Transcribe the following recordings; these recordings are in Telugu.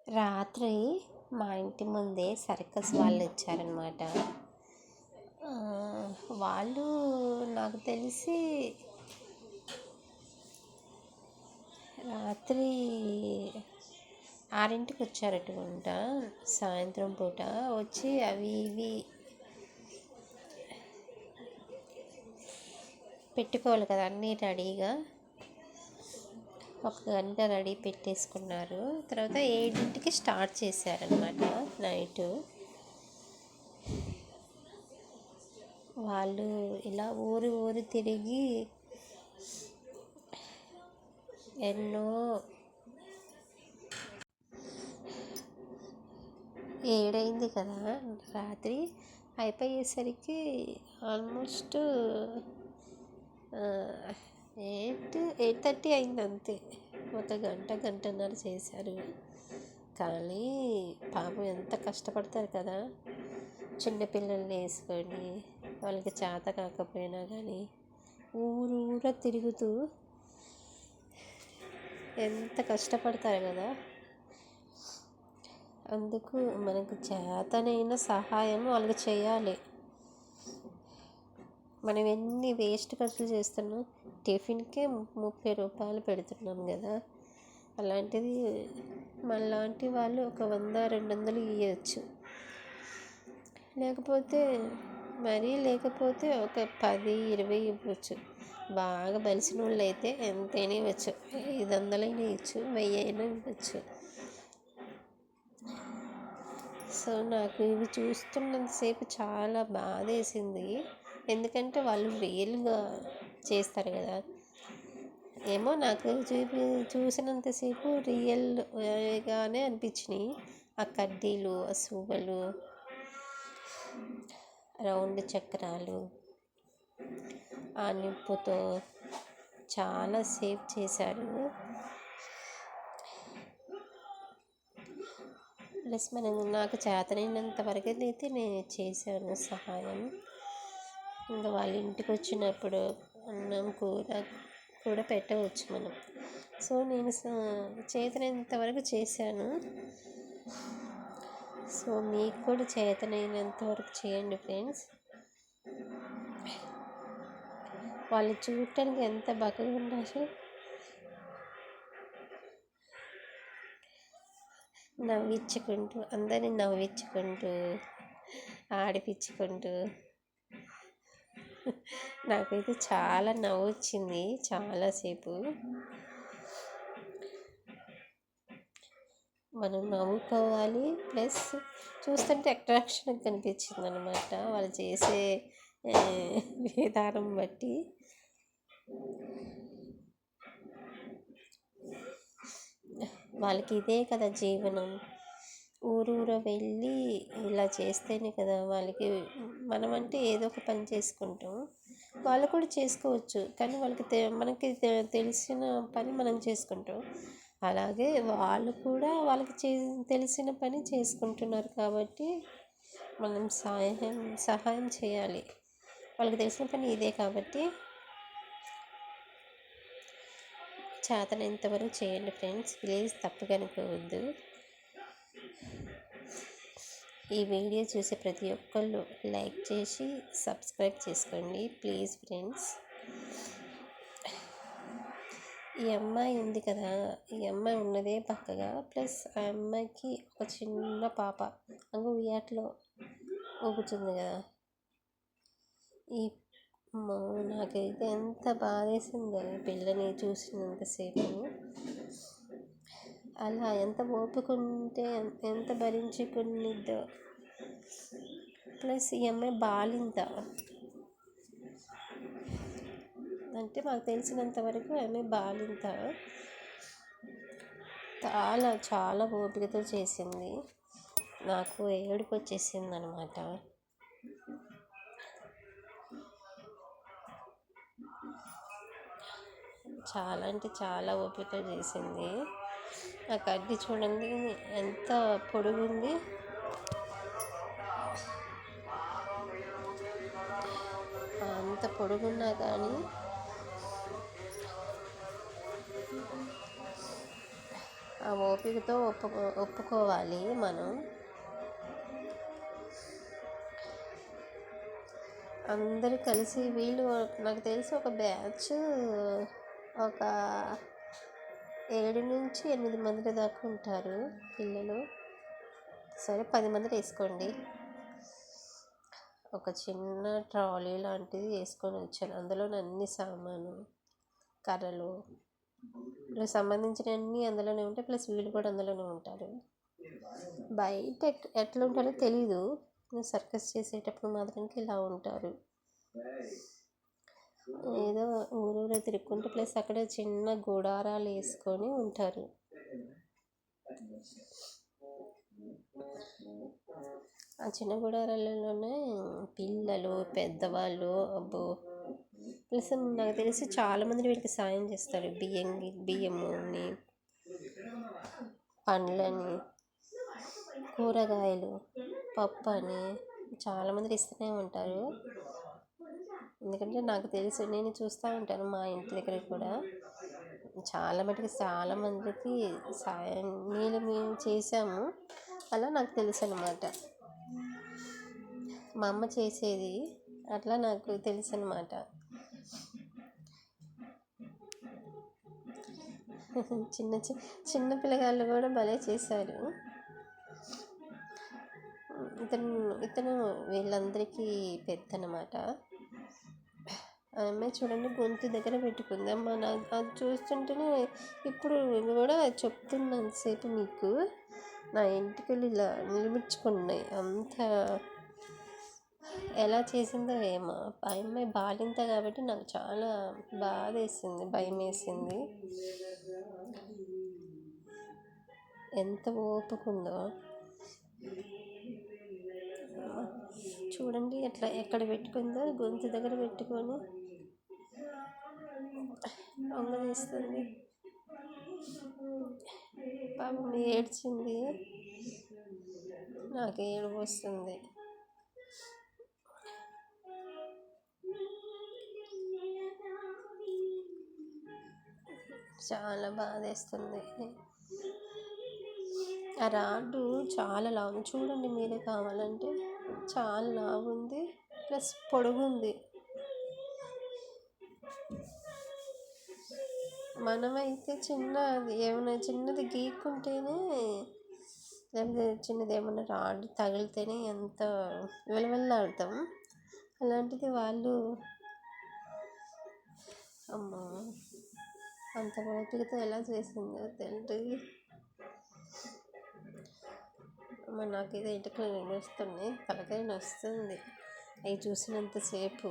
రాత్రి మా ఇంటి ముందే సర్కస్ వాళ్ళు వచ్చారనమాట. వాళ్ళు నాకు తెలిసి రాత్రి 6ంటికి వచ్చారటుకుంట. సాయంత్రం పూట వచ్చి అవి ఇవి పెట్టుకోవాలి కదా, అన్నీ రెడీగా ఒక గంట రెడీ పెట్టేసుకున్నారు. తర్వాత 7ంటికి స్టార్ట్ చేశారనమాట నైటు. వాళ్ళు ఇలా ఊరు ఊరు తిరిగి ఎన్నో 7 అయింది కదా రాత్రి. అయిపోయేసరికి ఆల్మోస్ట్ 8:30 అయింది అంతే. ఒక గంటన్నర చేశారు. కానీ పాపం ఎంత కష్టపడతారు కదా, చిన్నపిల్లల్ని వేసుకొని వాళ్ళకి చేత కాకపోయినా కానీ ఊరూరా తిరుగుతూ ఎంత కష్టపడతారు కదా. అందుకు మనకు చేతనైన సహాయం వాళ్ళకి చేయాలి. మనం ఎన్ని వేస్ట్ ఖర్చులు చేస్తున్నాం, టిఫిన్కే 30 రూపాయలు పెడుతున్నాం కదా. అలాంటిది మనలాంటి వాళ్ళు ఒక 100-200 ఇవ్వచ్చు. లేకపోతే ఒక 10-20 ఇవ్వచ్చు. బాగా బలిసిన వాళ్ళు అయితే ఎంతైనా ఇవ్వచ్చు, 500 అయినా ఇవ్వచ్చు, 1000 అయినా ఇవ్వచ్చు. సో నాకు ఇవి చూస్తున్నంతసేపు చాలా బాధ వేసింది. ఎందుకంటే వాళ్ళు రియల్గా చేస్తారు కదా. ఏమో నాకు చూసినంతసేపు రియల్గానే అనిపించినాయి. ఆ కడ్డీలు, ఆ సువ్వలు, రౌండ్ చక్రాలు, ఆ నిప్పుతో చాలా సేవ్ చేశారు. ప్లస్ నాకు చేతనైనంత వరకు అయితే నేను చేశాను సహాయం. ఇంకా వాళ్ళ ఇంటికి వచ్చినప్పుడు అన్నం కూర కూడా పెట్టవచ్చు మనం. సో నేను చేతనైనంత వరకు చేశాను. సో మీకు కూడా చేతనైనంత వరకు చేయండి ఫ్రెండ్స్. వాళ్ళు చూడటానికి ఎంత బక్కగా ఉన్నారు, అందరినీ నవ్వించుకుంటూ ఆడిపించుకుంటూ. నాకైతే చాలా నవ్వు వచ్చింది చాలాసేపు. మనం నవ్వుకోవాలి, ప్లస్ చూస్తుంటే అట్రాక్షన్గా కనిపించింది అనమాట వాళ్ళు చేసే విధానం బట్టి. వాళ్ళకి ఇదే కదా జీవనం. ఊరూరా వెళ్ళి ఇలా చేస్తేనే కదా వాళ్ళకి. మనమంటే ఏదో ఒక పని చేసుకుంటాం, వాళ్ళు కూడా చేసుకోవచ్చు, కానీ మనకి తెలిసిన పని మనం చేసుకుంటాం. అలాగే వాళ్ళు కూడా వాళ్ళకి తెలిసిన పని చేసుకుంటున్నారు కాబట్టి మనం సహాయం చేయాలి. వాళ్ళకి తెలిసిన పని ఇదే కాబట్టి చేతనైనంతవరకు చేయండి ఫ్రెండ్స్. ప్లీజ్ తప్పుగా అనుకోవద్దు. ఈ వీడియో చూసే ప్రతి ఒక్కళ్ళు లైక్ చేసి సబ్స్క్రైబ్ చేసుకోండి ప్లీజ్ ఫ్రెండ్స్. ఈ అమ్మాయి ఉంది కదా, ఈ అమ్మాయి ఉన్నదే పక్కగా. ప్లస్ ఆ అమ్మాయికి ఒక చిన్న పాప ఉయ్యాట్లో ఊగుతుంది కదా. నాకైతే ఎంత బాధేసిందో పిల్లని చూసినంతసేపు. అలా ఎంత ఓపుకుంటే ఎంత భరించుకునిద్దో. ప్లస్ ఈ అమ్మాయి బాలింత అంటే మాకు తెలిసినంత వరకు ఆమె బాలింత. చాలా ఓపికతో చేసింది. నాకు ఏడుపు వచ్చేసింది అనమాట. చాలా అంటే చాలా ఓపిక చేసింది. ఆ కడ్డీ చూడండి ఎంత పొడుగుంది. అంత పొడుగున్నా కానీ ఆ ఓపికతో ఒప్పుకోవాలి మనం. అందరూ కలిసి వీళ్ళు నాకు తెలిసి ఒక బ్యాచ్ ఒక 7 నుంచి 8 మంది దాకా ఉంటారు పిల్లలు. సరే 10 మంది వేసుకోండి. ఒక చిన్న ట్రాలీ లాంటిది వేసుకొని వచ్చాను. అందులో అన్ని సామాను, కర్రలు సంబంధించినవన్నీ అందులోనే ఉంటాయి. ప్లస్ వీళ్ళు కూడా అందులోనే ఉంటారు. బయట ఎట్లా ఉంటారో తెలీదు. సర్కస్ చేసేటప్పుడు మాత్రానికి ఇలా ఉంటారు. ఏదో ఊరూరే తిరుక్కుంటూ ప్లస్ అక్కడ చిన్న గుడారాలు వేసుకొని ఉంటారు. ఆ చిన్న గుడారాలలోనే పిల్లలు, పెద్దవాళ్ళు, అబ్బో ప్లస్ నాకు తెలిసి చాలామంది వీళ్ళకి సాయం చేస్తారు. బియ్యముని, పండ్లని, కూరగాయలు, పప్పు అని చాలామంది ఇస్తూనే ఉంటారు. ఎందుకంటే నాకు తెలుసు, నేను చూస్తూ ఉంటాను మా ఇంటి దగ్గర కూడా చాలామందికి సాయం మేము చేసాము. అలా నాకు తెలుసు అన్నమాట. మా అమ్మ చేసేది అట్లా నాకు తెలుసు అన్నమాట. చిన్న పిల్లగాళ్ళు కూడా భలే చేశారు. ఇతను వీళ్ళందరికీ పెద్ద అన్నమాట. ఆ అమ్మాయి చూడండి గొంతు దగ్గర పెట్టుకుంది. అమ్మ అది చూస్తుంటేనే ఇప్పుడు కూడా చెప్తున్నంతసేపు మీకు నా ఇంటికి ఇలా నిలబించుకున్నాయి. అంత ఎలా చేసిందో ఏమో. ఆ అమ్మాయి బాలింత కాబట్టి నాకు చాలా బాధ వేసింది, భయం వేసింది. ఎంత ఓపుకుందో చూడండి. ఎక్కడ పెట్టుకుందో గొంతు దగ్గర పెట్టుకొని తీస్తుంది. పాపం ఏడ్చింది. నాకు ఏడుపు వస్తుంది. చాలా బాధేస్తుంది. ఆ రాడ్డు చాలా లావు, చూడండి మీరే కావాలంటే. చాలా లావు ఉంది, ప్లస్ పొడుగుంది. మనమైతే ఏమైనా చిన్నది గీక్కుంటేనే, లేకపోతే చిన్నది ఏమన్నా రాడ్ తగిలితేనే ఎంత వెలవెల్లాడతాం. అలాంటిది వాళ్ళు అమ్మా అంత ఓపికతో ఎలా చేసిందో తండ్రి. నాకు ఇది ఇంటికి వస్తుంది, తలకాయ వస్తుంది అవి చూసినంతసేపు.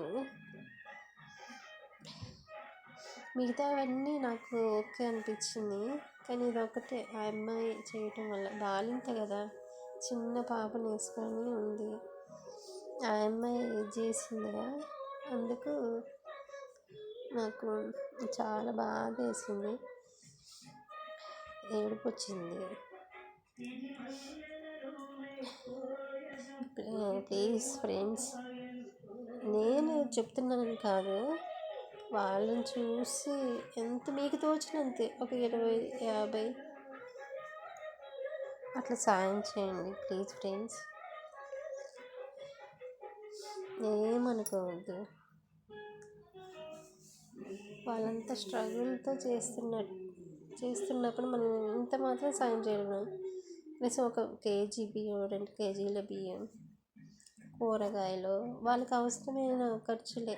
మిగతావన్నీ నాకు ఓకే అనిపించింది, కానీ ఇది ఒకటే ఆ అమ్మాయి చేయటం వల్ల. బాలింత కదా, చిన్న పాపను వేసుకొని ఉంది. ఆ అమ్మాయి చేసిందిగా, అందుకు నాకు చాలా బాధ వేసింది, ఏడుపు వచ్చింది. ప్లీజ్ ఫ్రెండ్స్, నేను చెప్తున్నాను కాదు, వాళ్ళని చూసి ఎంత మీకు తోచినంతే ఒక 20-50 అట్లా సాయం చేయండి ప్లీజ్ ఫ్రెండ్స్. ఏమనుకోవద్దు. వాళ్ళంతా స్ట్రగుల్తో చేస్తున్నప్పుడు మనం ఇంత మాత్రం సాయం చేయడం. ప్లస్ 1 కేజీ బియ్యం, 2 కేజీల బియ్యం, కూరగాయలు వాళ్ళకి అవసరమైన ఖర్చులే.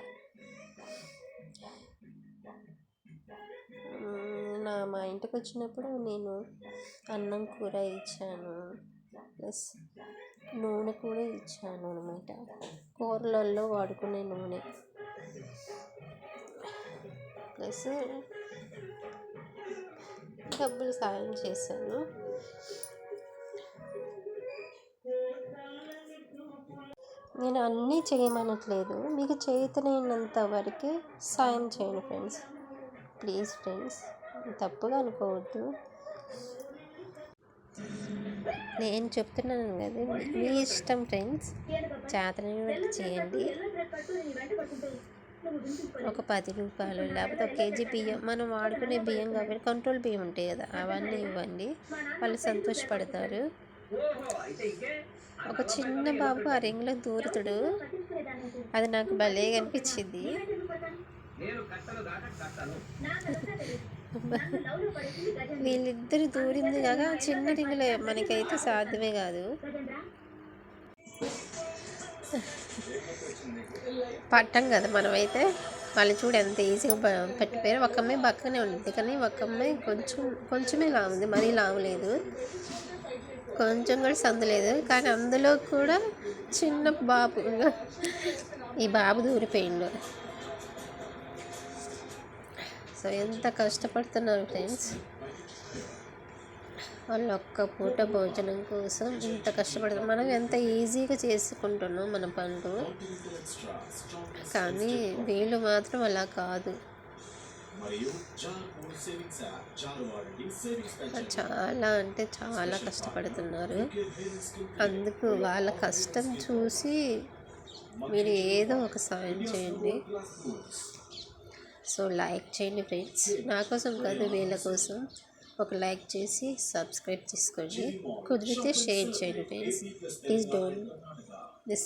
మా ఇంటికి వచ్చినప్పుడు నేను అన్నం కూర ఇచ్చాను, ప్లస్ నూనె కూడా ఇచ్చాను అన్నమాట. కూరలలో వాడుకునే నూనె, ప్లస్ డబ్బులు సాయం చేశాను. నేను అన్నీ చేయమనట్లేదు, మీకు చేతనైనంత వరకు సాయం చేయండి ఫ్రెండ్స్. ప్లీజ్ ఫ్రెండ్స్, తప్పుగా అనుకోవద్దు. నేను చెప్తున్నాను కదా, మీ ఇష్టం ఫ్రెండ్స్, చేతనైన వరకు చేయండి. ఒక 10 రూపాయలు లేకపోతే ఒక కేజీ బియ్యం, మనం వాడుకునే బియ్యం కాబట్టి కంట్రోల్ బియ్యం ఉంటాయి కదా, అవన్నీ ఇవ్వండి, వాళ్ళు సంతోషపడతారు. ఒక చిన్న బాబు ఆ రింగ్లో దూరుతుడు, అది నాకు భలేగా అనిపించింది. వీళ్ళిద్దరు దూరింది కాక చిన్న రింగులో మనకైతే సాధ్యమే కాదు. పట్టం కదా మనమైతే, వాళ్ళు చూడు ఎంత ఈజీగా పెట్టిపోయారు. ఒక అమ్మాయి పక్కనే ఉంటుంది, కానీ ఒక అమ్మాయి కొంచెమే లావు ఉంది, మరీ లావు లేదు, కొంచెం కూడా సందు లేదు. కానీ అందులో కూడా చిన్న బాబు, ఈ బాబు దూరిపోయిండు. సో ఎంత కష్టపడుతున్నారు ఫ్రెండ్స్, వాళ్ళు ఒక్క పూట భోజనం కోసం ఇంత కష్టపడుతున్నారు. మనం ఎంత ఈజీగా చేసుకుంటున్నాం మన పనులు, కానీ వీళ్ళు మాత్రం అలా కాదు. చాలా అంటే చాలా కష్టపడుతున్నారు. అందుకు వాళ్ళ కష్టం చూసి మీరు ఏదో ఒక సాయం చేయండి. సో లైక్ చేయండి ఫ్రెండ్స్, నా కోసం కాదు వీళ్ళ కోసం. ఒక లైక్ చేసి సబ్స్క్రైబ్ చేసుకోండి, కుదిరితే షేర్ చేయండి ఫ్రెండ్స్. Please don't this